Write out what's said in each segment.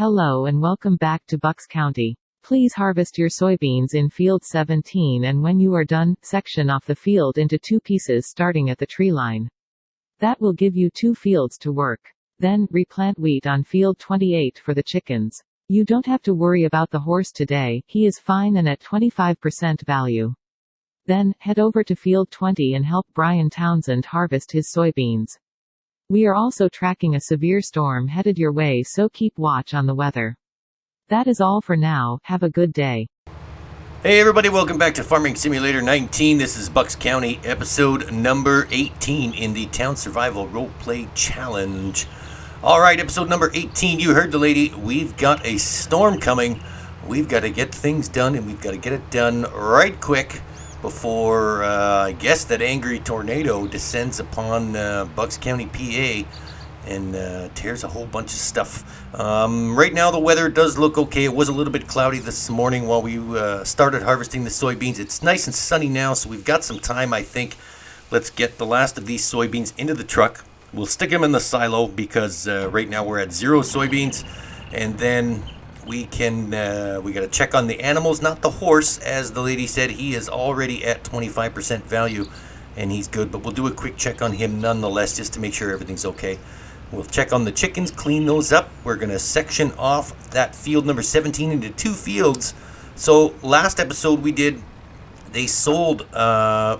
Hello and welcome back to Bucks County. Please harvest your soybeans in field 17 and when you are done, section off the field into 2 pieces starting at the tree line. That will give you 2 fields to work. Then, replant wheat on field 28 for the chickens. You don't have to worry about the horse today, he is fine and at 25% value. Then, head over to field 20 and help Brian Townsend harvest his soybeans. We are also tracking a severe storm headed your way, so keep watch on the weather. That is all for now, have a good day. Hey everybody, welcome back to Farming Simulator 19. This is Bucks County, episode number 18 in the Town Survival Roleplay Challenge. Alright, episode number 18, you heard the lady, we've got a storm coming. We've got to get things done, and we've got to get it done right quick before, I guess, that angry tornado descends upon Bucks County, PA, and tears a whole bunch of stuff. Right now, the weather does look okay. It was a little bit cloudy this morning while we started harvesting the soybeans. It's nice and sunny now, so we've got some time, I think. Let's get the last of these soybeans into the truck. We'll stick them in the silo because right now we're at 0 soybeans, and then we got to check on the animals, not the horse. As the lady said, he is already at 25% value and he's good, but we'll do a quick check on him nonetheless just to make sure everything's okay. We'll check on the chickens, clean those up. We're going to section off that field number 17 into 2 fields. So last episode they sold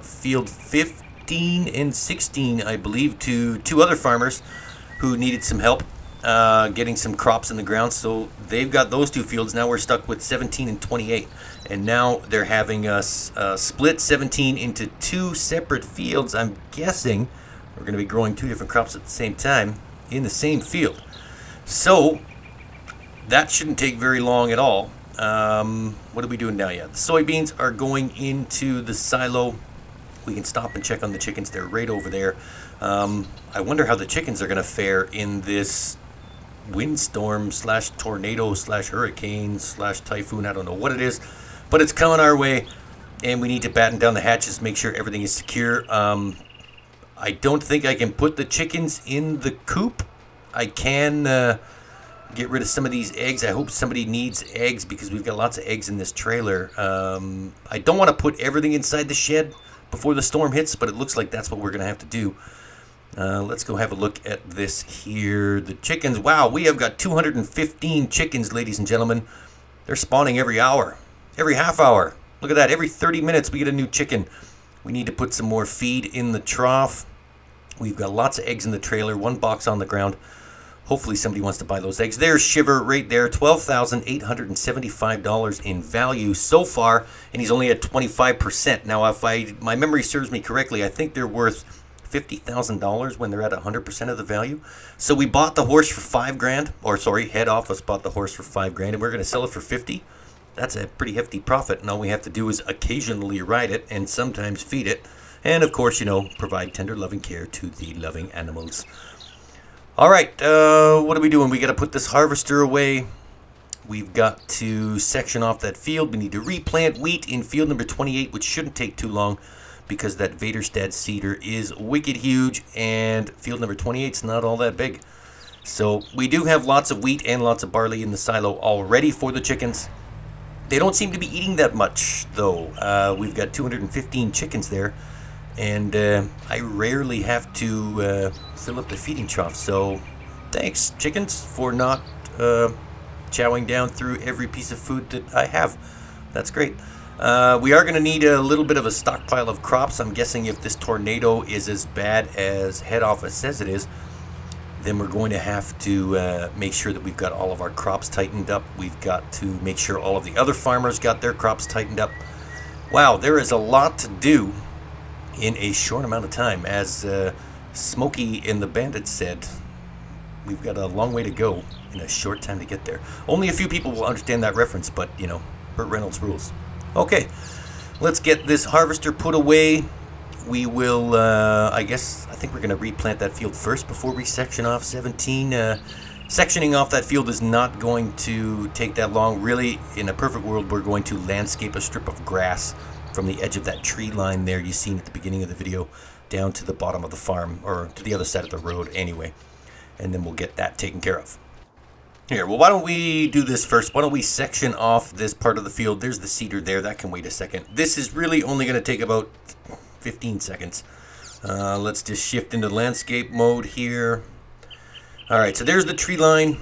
field 15 and 16, I believe, to 2 other farmers who needed some help getting some crops in the ground. So they've got those 2 fields. Now we're stuck with 17 and 28, and now they're having us split 17 into 2 separate fields. I'm guessing we're going to be growing 2 different crops at the same time in the same field, so that shouldn't take very long at all. What are we doing now? Yeah, the soybeans are going into the silo. We can stop and check on the chickens. They're right over there. I wonder how the chickens are going to fare in this windstorm slash tornado slash hurricane slash typhoon. I don't know what it is, but it's coming our way, and we need to batten down the hatches, make sure everything is secure. I don't think I can put the chickens in the coop. I can get rid of some of these eggs. I hope somebody needs eggs because we've got lots of eggs in this trailer. I don't want to put everything inside the shed before the storm hits, but it looks like that's what we're going to have to do. Let's go have a look at this here. The chickens, wow, we have got 215 chickens, ladies and gentlemen. They're spawning every hour, every half hour. Look at that, every 30 minutes we get a new chicken. We need to put some more feed in the trough. We've got lots of eggs in the trailer, 1 box on the ground. Hopefully somebody wants to buy those eggs. There's Shiver right there, $12,875 in value so far, and he's only at 25%. Now, if my memory serves me correctly, I think they're worth $50,000 when they're at 100% of the value. So we bought the horse for $5,000, or sorry, head office bought the horse for $5,000, and we're going to sell it for $50,000. That's a pretty hefty profit, and all we have to do is occasionally ride it and sometimes feed it, and of course, provide tender loving care to the loving animals. All right, what are we doing? We got to put this harvester away. We've got to section off that field. We need to replant wheat in field number 28, which shouldn't take too long because that Vaderstad cedar is wicked huge, and field number 28 is not all that big. So we do have lots of wheat and lots of barley in the silo already for the chickens. They don't seem to be eating that much, though. We've got 215 chickens there, and I rarely have to fill up the feeding trough. So thanks, chickens, for not chowing down through every piece of food that I have. That's great. We are going to need a little bit of a stockpile of crops. I'm guessing if this tornado is as bad as head office says it is, then we're going to have to make sure that we've got all of our crops tightened up. We've got to make sure all of the other farmers got their crops tightened up. Wow, there is a lot to do in a short amount of time. As Smokey and the Bandit said, we've got a long way to go in a short time to get there. Only a few people will understand that reference, but, Burt Reynolds rules. Okay, let's get this harvester put away. We will, I think we're going to replant that field first before we section off 17. Sectioning off that field is not going to take that long. Really, in a perfect world, we're going to landscape a strip of grass from the edge of that tree line there you seen at the beginning of the video down to the bottom of the farm, or to the other side of the road anyway. And then we'll get that taken care of. Here, well, why don't we do this first? Why don't we section off this part of the field? There's the cedar there. That can wait a second. This is really only going to take about 15 seconds. Let's just shift into landscape mode here. All right, so there's the tree line.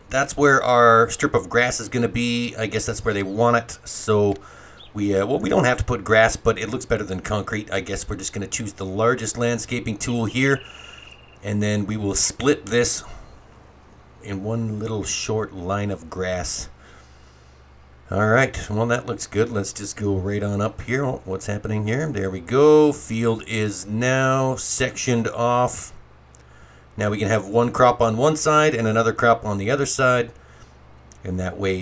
That's where our strip of grass is going to be. I guess that's where they want it. So we don't have to put grass, but it looks better than concrete. I guess we're just going to choose the largest landscaping tool here. And then we will split this in one little short line of grass. All right, well, that looks good. Let's just go right on up here. Oh, what's happening here? There we go. Field is now sectioned off. Now we can have one crop on one side and another crop on the other side. And that way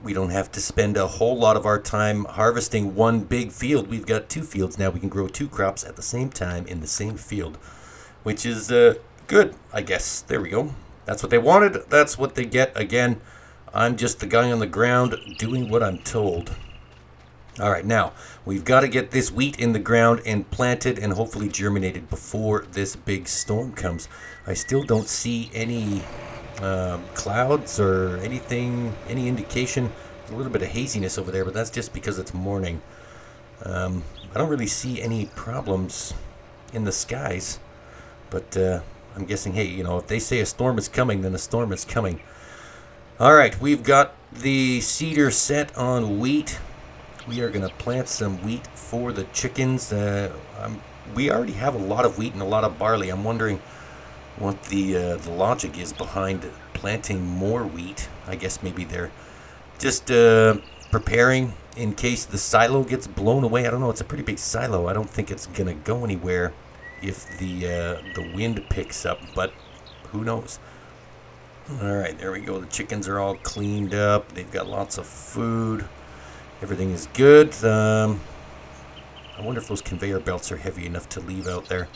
we don't have to spend a whole lot of our time harvesting one big field. We've got two fields now. We can grow two crops at the same time in the same field, which is good, I guess. There we go. That's what they wanted. That's what they get. Again, I'm just the guy on the ground doing what I'm told. All right, now we've got to get this wheat in the ground and planted and hopefully germinated before this big storm comes. I still don't see any clouds or anything, any indication. There's a little bit of haziness over there, but that's just because it's morning. I don't really see any problems in the skies, but I'm guessing, hey, you know, if they say a storm is coming, then a storm is coming. All right, we've got the cedar set on wheat. We are going to plant some wheat for the chickens. We already have a lot of wheat and a lot of barley. I'm wondering what the logic is behind planting more wheat. I guess maybe they're just preparing in case the silo gets blown away. I don't know. It's a pretty big silo. I don't think it's going to go anywhere if the wind picks up, but who knows? All right, there we go. The chickens are all cleaned up. They've got lots of food. Everything is good. I wonder if those conveyor belts are heavy enough to leave out there.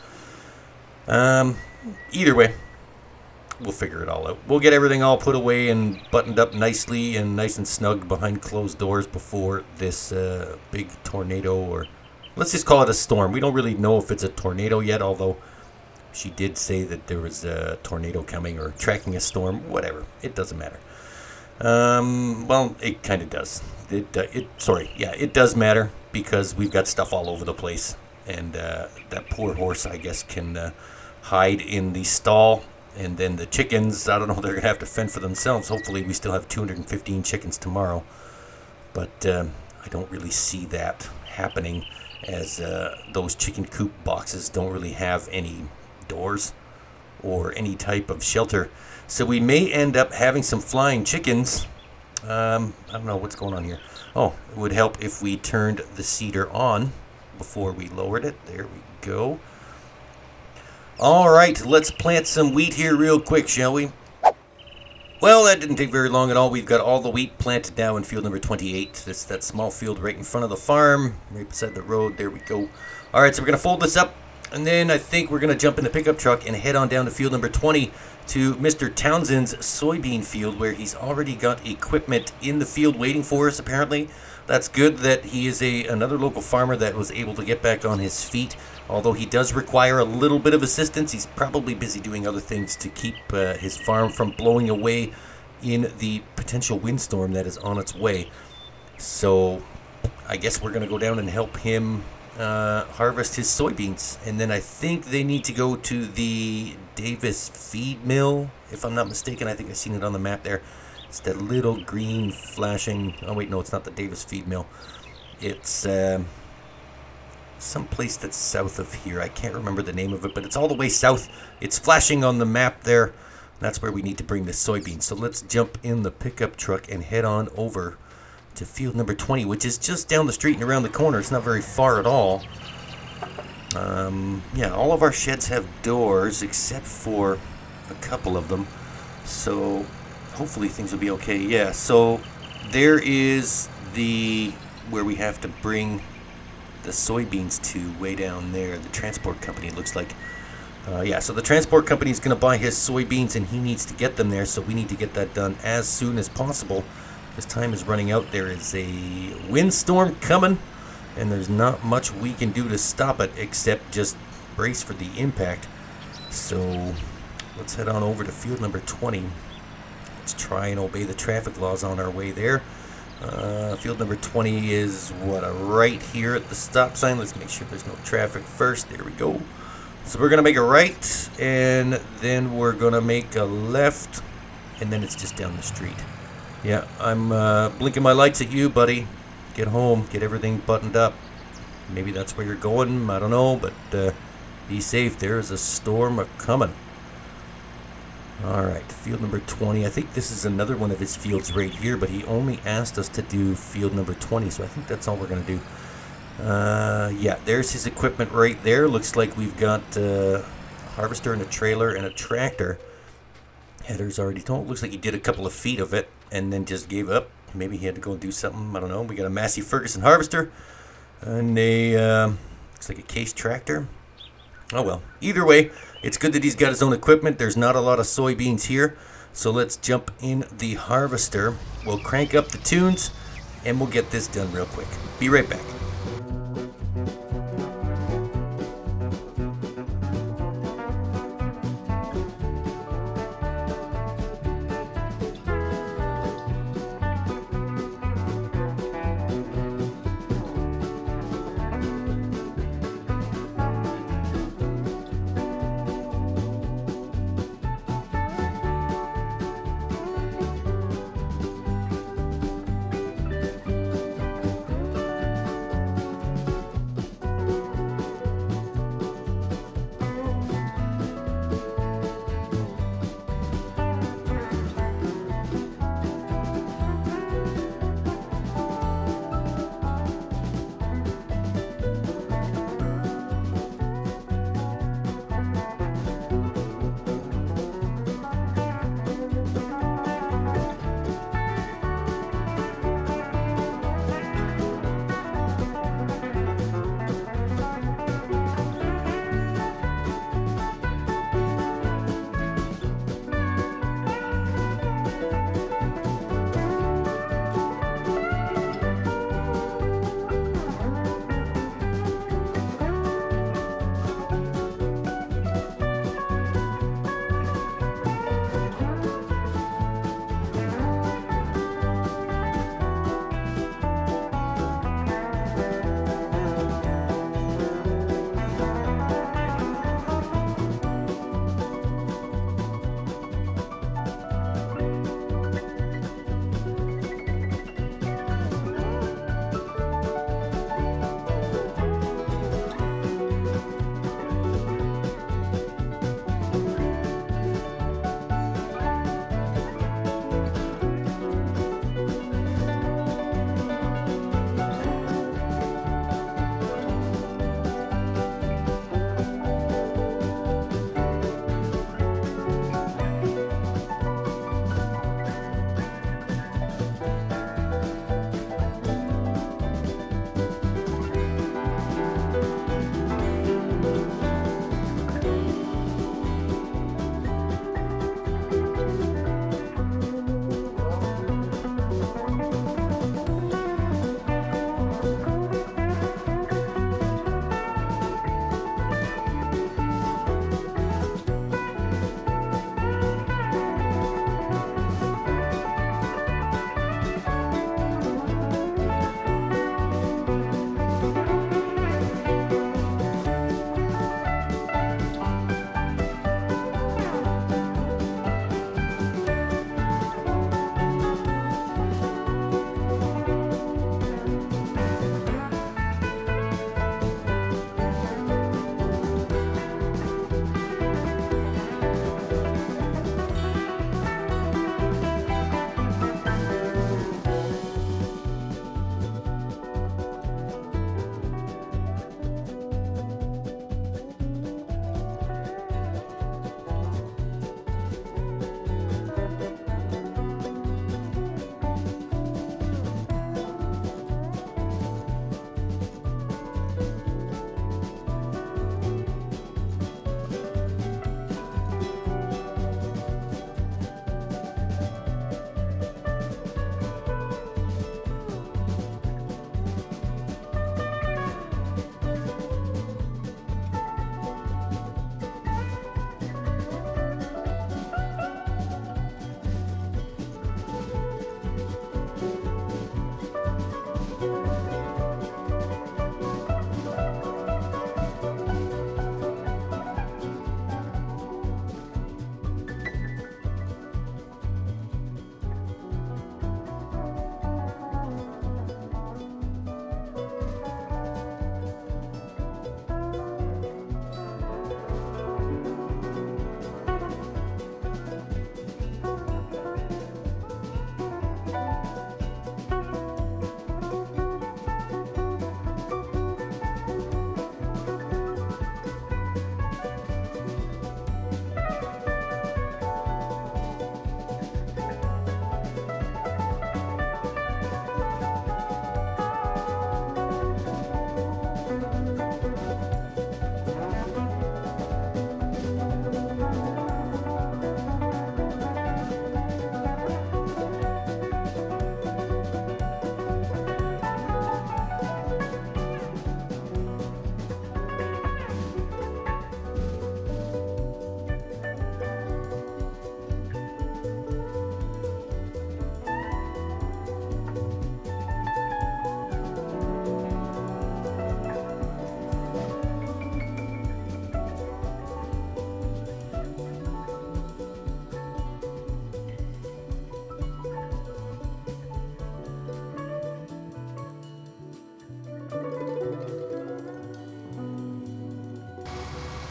Either way, we'll figure it all out. We'll get everything all put away and buttoned up nicely and nice and snug behind closed doors before this big tornado, or let's just call it a storm. We don't really know if it's a tornado yet, although she did say that there was a tornado coming or tracking a storm. Whatever. It doesn't matter. Well, it kind of does. It does matter because we've got stuff all over the place, and that poor horse, I guess, can hide in the stall, and then the chickens, I don't know, they're gonna have to fend for themselves. Hopefully we still have 215 chickens tomorrow, but I don't really see that happening, as those chicken coop boxes don't really have any doors or any type of shelter. So we may end up having some flying chickens. I don't know what's going on here. Oh, it would help if we turned the cedar on before we lowered it. There we go. All right, let's plant some wheat here real quick, shall we? Well, that didn't take very long at all. We've got all the wheat planted now in field number 28. That's that small field right in front of the farm, right beside the road. There we go. All right, so we're going to fold this up, and then I think we're going to jump in the pickup truck and head on down to field number 20 to Mr. Townsend's soybean field, where he's already got equipment in the field waiting for us, apparently. That's good that he is another local farmer that was able to get back on his feet. Although he does require a little bit of assistance, he's probably busy doing other things to keep his farm from blowing away in the potential windstorm that is on its way. So I guess we're going to go down and help him harvest his soybeans. And then I think they need to go to the Davis feed mill, if I'm not mistaken. I think I've seen it on the map there. It's that little green flashing... Oh, wait, no, it's not the Davis feed mill. It's some place that's south of here. I can't remember the name of it, but it's all the way south. It's flashing on the map there. That's where we need to bring the soybeans. So let's jump in the pickup truck and head on over to field number 20, which is just down the street and around the corner. It's not very far at all. Yeah, all of our sheds have doors except for a couple of them. So hopefully things will be okay. Yeah, so there is where we have to bring the soybeans to, way down there. The transport company, it looks like. Yeah, so the transport company is going to buy his soybeans, and he needs to get them there, so we need to get that done as soon as possible. His time is running out. There is a windstorm coming, and there's not much we can do to stop it except just brace for the impact. So let's head on over to field number 20 Let's try and obey the traffic laws on our way there. Field number 20 is right here at the stop sign. Let's make sure there's no traffic first. There we go. So we're going to make a right, and then we're going to make a left, and then it's just down the street. Yeah, I'm blinking my lights at you, buddy. Get home, get everything buttoned up. Maybe that's where you're going, I don't know, but be safe. There is a storm a-coming. Alright, field number 20. I think this is another one of his fields right here, but he only asked us to do field number 20, so I think that's all we're going to do. Yeah, there's his equipment right there. Looks like we've got a harvester and a trailer and a tractor. Header's already told. Looks like he did a couple of feet of it and then just gave up. Maybe he had to go and do something. I don't know. We got a Massey Ferguson harvester and a looks like a Case tractor. Oh well. Either way, it's good that he's got his own equipment. There's not a lot of soybeans here, so let's jump in the harvester. We'll crank up the tunes and we'll get this done real quick. Be right back.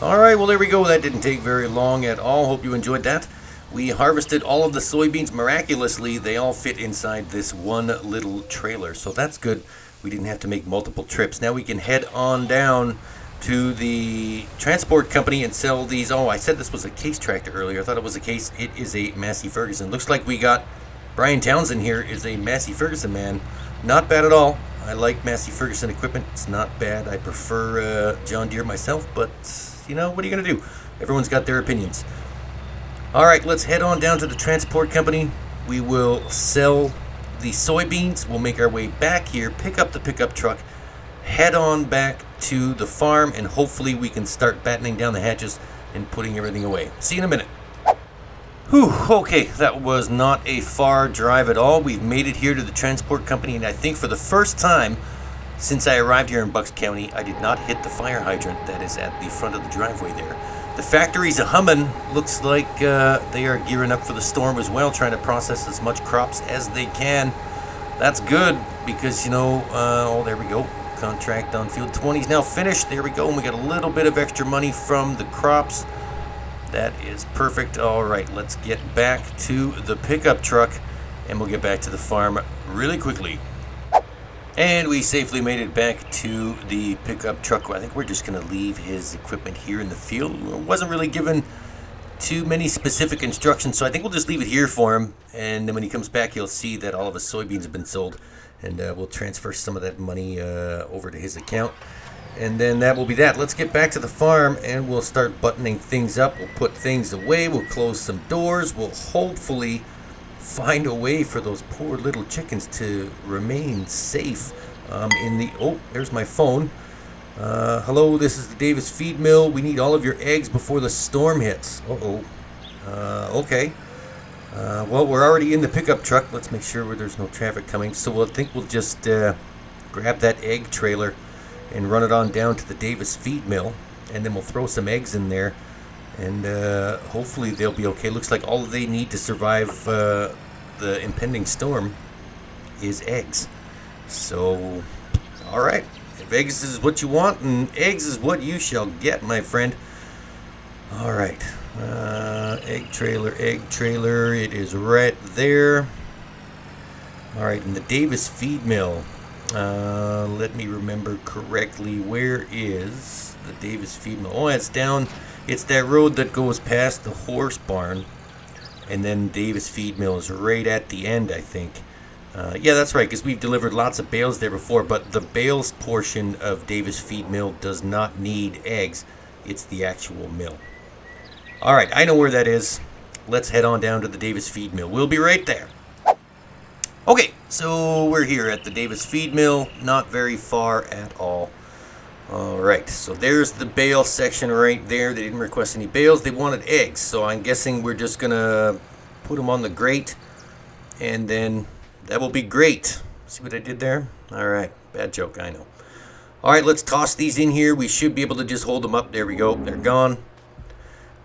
Alright, well there we go. That didn't take very long at all. Hope you enjoyed that. We harvested all of the soybeans miraculously. They all fit inside this one little trailer, so that's good. We didn't have to make multiple trips. Now we can head on down to the transport company and sell these. Oh, I said this was a case tractor earlier. I thought it was a case. It is a Massey Ferguson. Looks like we got Brian Townsend here is a Massey Ferguson man. Not bad at all. I like Massey Ferguson equipment. It's not bad. I prefer John Deere myself, but you know, what are you going to do? Everyone's got their opinions. All right, let's head on down to the transport company. We will sell the soybeans. We'll make our way back here, pick up the pickup truck, head on back to the farm, and hopefully we can start battening down the hatches and putting everything away. See you in a minute. Whew, okay, that was not a far drive at all. We've made it here to the transport company, and I think for the first time since I arrived here in Bucks County, I did not hit the fire hydrant that is at the front of the driveway there. The factory's a-humming. Looks like they are gearing up for the storm as well, trying to process as much crops as they can. That's good because, you know, oh, there we go. Contract on field 20 is now finished. There we go. And we got a little bit of extra money from the crops. That is perfect. All right, let's get back to the pickup truck and we'll get back to the farm really quickly. And we safely made it back to the pickup truck. I think we're just going to leave his equipment here in the field. Wasn't really given too many specific instructions, so I think we'll just leave it here for him. And then when he comes back, he'll see that all of his soybeans have been sold. And we'll transfer some of that money over to his account. And then that will be that. Let's get back to the farm and we'll start buttoning things up. We'll put things away. We'll close some doors. We'll hopefully find a way for those poor little chickens to remain safe oh, there's my phone. Hello, this is the Davis feed mill. We need all of your eggs before the storm hits. Okay. Well, we're already in the pickup truck. Let's make sure there's no traffic coming. So I think we'll just grab that egg trailer and run it on down to the Davis feed mill, and then we'll throw some eggs in there. And hopefully they'll be okay. Looks like all they need to survive the impending storm is eggs. So, all right. If eggs is what you want, and eggs is what you shall get, my friend. All right. Egg trailer. It is right there. All right. And the Davis feed mill. Let me remember correctly. Where is the Davis feed mill? Oh, it's down. It's that road that goes past the horse barn, and then Davis feed mill is right at the end, I think. Yeah, that's right, because we've delivered lots of bales there before, but the bales portion of Davis feed mill does not need eggs. It's the actual mill. All right, I know where that is. Let's head on down to the Davis feed mill. We'll be right there. Okay, so we're here at the Davis feed mill, not very far at all. Alright, so there's the bale section right there. They didn't request any bales, they wanted eggs. So I'm guessing we're just gonna put them on the grate, and then that will be great. See what I did there? Alright, bad joke, I know. Alright, let's toss these in here. We should be able to just hold them up. There we go, they're gone.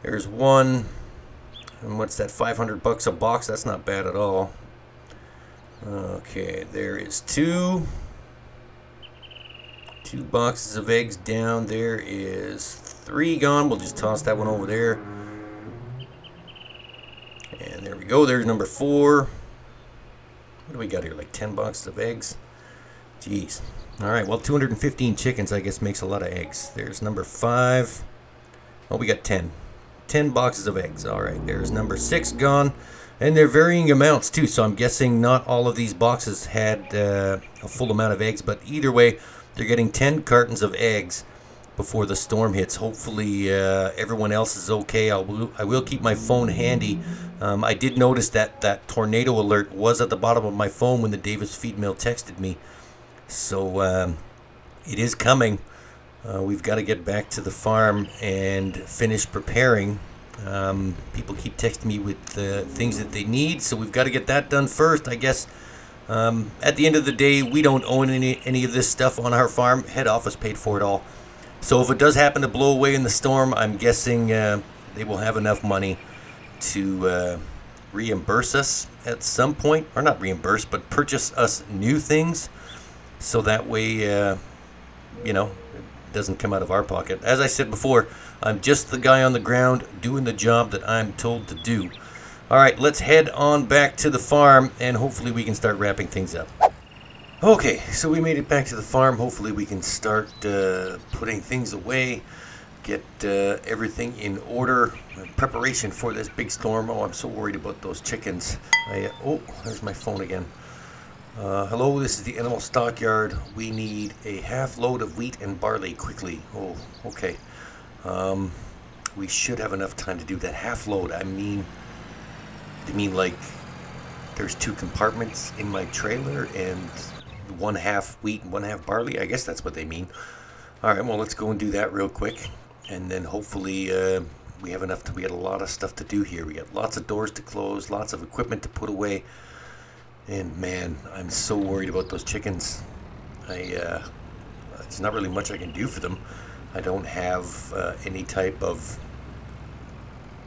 There's one. And what's that, 500 bucks a box? That's not bad at all. Okay, there is two. 2 boxes of eggs down. There is 3 gone. We'll just toss that one over there. And there we go. There's number 4. What do we got here? Like 10 boxes of eggs? Jeez. Alright, well, 215 chickens, I guess, makes a lot of eggs. There's number 5. Oh, we got 10. 10 boxes of eggs. Alright, there's number 6 gone. And they're varying amounts, too. So I'm guessing not all of these boxes had a full amount of eggs. But either way, they're getting 10 cartons of eggs before the storm hits. Hopefully everyone else is okay. I will keep my phone handy. I did notice that that tornado alert was at the bottom of my phone when the Davis feed mill texted me. So it is coming. We've got to get back to the farm and finish preparing. People keep texting me with things that they need, so we've got to get that done first, I guess. At the end of the day, we don't own any of this stuff on our farm. Head office paid for it all. So if it does happen to blow away in the storm, I'm guessing they will have enough money to reimburse us at some point. Or not reimburse, but purchase us new things. So that way, you know, doesn't come out of our pocket. As I said before, I'm just the guy on the ground doing the job that I'm told to do. All right, let's head on back to the farm, and hopefully we can start wrapping things up. Okay, so we made it back to the farm. Hopefully we can start putting things away, get everything in order, preparation for this big storm. Oh, I'm so worried about those chickens. Oh, there's my phone again. Hello, this is the animal stockyard. We need a half load of wheat and barley quickly. Oh, okay. We should have enough time to do that half load. I mean, you mean like there's 2 compartments in my trailer and 1/2 wheat and 1/2 barley? I guess that's what they mean. All right, well, let's go and do that real quick, and then hopefully we have enough. We got a lot of stuff to do here. We got lots of doors to close, lots of equipment to put away, and man, I'm so worried about those chickens. It's not really much I can do for them. I don't have any type of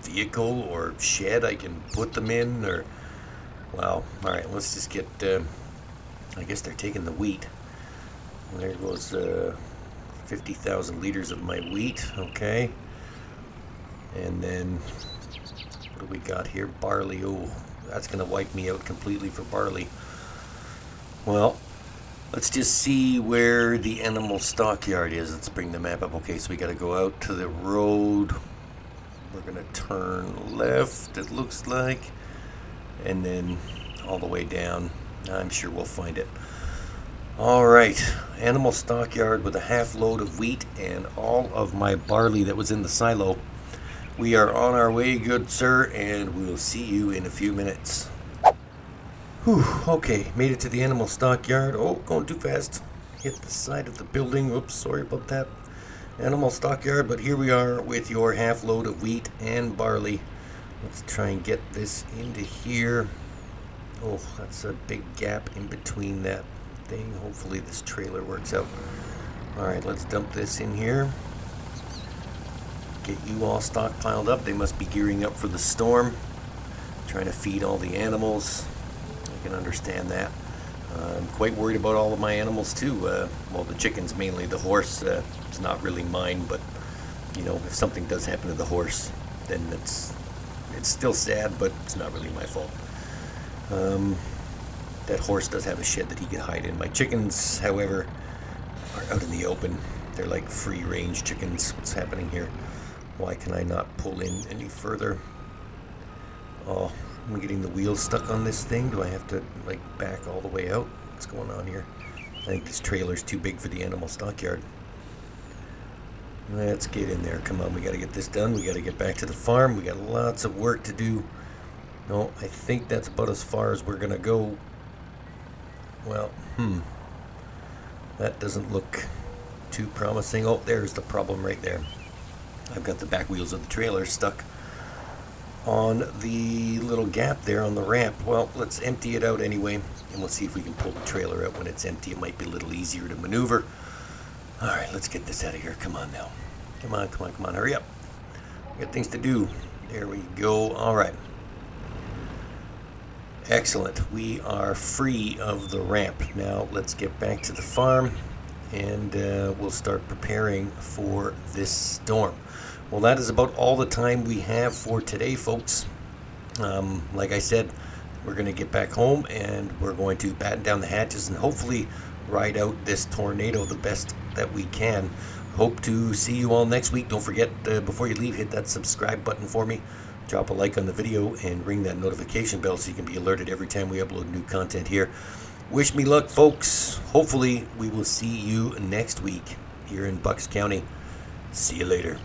vehicle or shed I can put them in, or well, all right, let's just get I guess they're taking the wheat. There goes 50,000 liters of my wheat. Okay, and then what do we got here? Barley. Oh, that's gonna wipe me out completely for barley. Well, let's just see where the animal stockyard is. Let's bring the map up. Okay, so we got to go out to the road. We're gonna turn left, it looks like, and then all the way down. I'm sure we'll find it. All right, animal stockyard with a half load of wheat and all of my barley that was in the silo. We are on our way, good sir, and we'll see you in a few minutes. Whew, okay, made it to the animal stockyard. Oh, going too fast. Hit the side of the building. Oops, sorry about that. Animal stockyard, but here we are with your half load of wheat and barley. Let's try and get this into here. Oh, that's a big gap in between that thing. Hopefully this trailer works out. All right, let's dump this in here. Get you all stockpiled up. They must be gearing up for the storm. Trying to feed all the animals. I can understand that. I'm quite worried about all of my animals too. Well, the chickens mainly. The horse, it's not really mine, but you know, if something does happen to the horse, then it's still sad, but it's not really my fault. That horse does have a shed that he can hide in. My chickens, however, are out in the open. They're like free-range chickens. What's happening here? Why can I not pull in any further? Oh, I'm getting the wheels stuck on this thing. Do I have to like back all the way out? What's going on here? I think this trailer's too big for the animal stockyard. Let's get in there. Come on, we got to get this done. We got to get back to the farm. We got lots of work to do. No, I think that's about as far as we're going to go. Well, that doesn't look too promising. Oh, there's the problem right there. I've got the back wheels of the trailer stuck on the little gap there on the ramp. Well, let's empty it out anyway, and we'll see if we can pull the trailer out when it's empty. It might be a little easier to maneuver. All right, let's get this out of here. Come on now. Come on, come on, come on. Hurry up. We got things to do. There we go. All right. Excellent. We are free of the ramp. Now let's get back to the farm, and we'll start preparing for this storm. Well, that is about all the time we have for today, folks. Like I said, we're going to get back home, and we're going to batten down the hatches and hopefully ride out this tornado the best that we can. Hope to see you all next week. Don't forget, before you leave, hit that subscribe button for me. Drop a like on the video and ring that notification bell so you can be alerted every time we upload new content here. Wish me luck, folks. Hopefully, we will see you next week here in Bucks County. See you later.